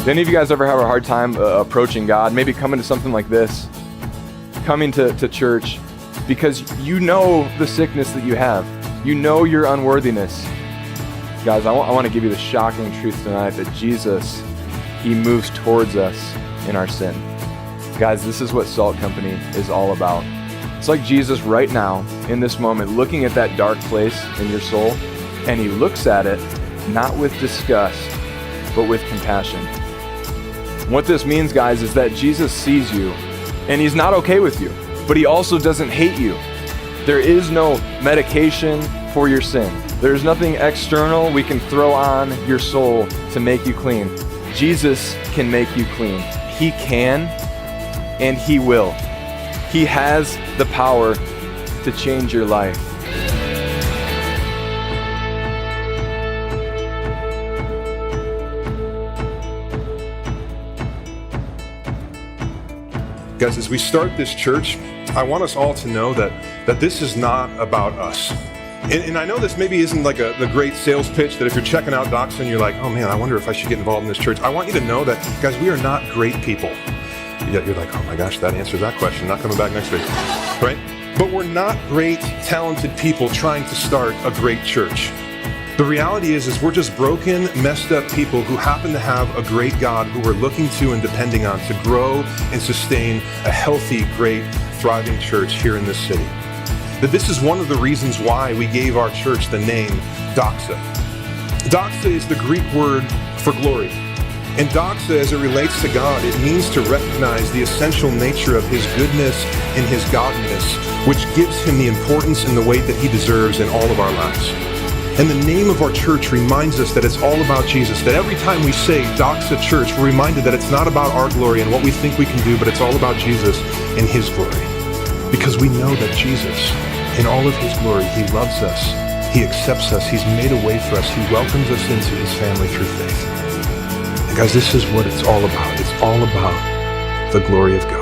Do any of you guys ever have a hard time approaching God? Maybe coming to something like this, coming to church, because you know the sickness that you have. You know your unworthiness. Guys, I want to give you the shocking truth tonight that Jesus, he moves towards us in our sin. Guys, this is what Salt Company is all about. It's like Jesus right now, in this moment, looking at that dark place in your soul, and he looks at it not with disgust, but with compassion. What this means, guys, is that Jesus sees you, and he's not okay with you, but he also doesn't hate you. There is no medication for your sin. There's nothing external we can throw on your soul to make you clean. Jesus can make you clean. He can, and he will. He has the power to change your life. Guys, as we start this church, I want us all to know that this is not about us. And I know this maybe isn't like the great sales pitch that if you're checking out Doxa and you're like, oh man, I wonder if I should get involved in this church. I want you to know that, guys, we are not great people. Yet you're like, oh my gosh, that answers that question. Not coming back next week, right? But we're not great, talented people trying to start a great church. The reality is we're just broken, messed up people who happen to have a great God who we're looking to and depending on to grow and sustain a healthy, great, thriving church here in this city. That this is one of the reasons why we gave our church the name Doxa. Doxa is the Greek word for glory. And doxa, as it relates to God, it means to recognize the essential nature of his goodness and his godness, which gives him the importance and the weight that he deserves in all of our lives. And the name of our church reminds us that it's all about Jesus, that every time we say Doxa Church, we're reminded that it's not about our glory and what we think we can do, but it's all about Jesus and his glory. Because we know that Jesus, in all of his glory, he loves us, he accepts us, he's made a way for us, he welcomes us into his family through faith. And guys, this is what it's all about. It's all about the glory of God.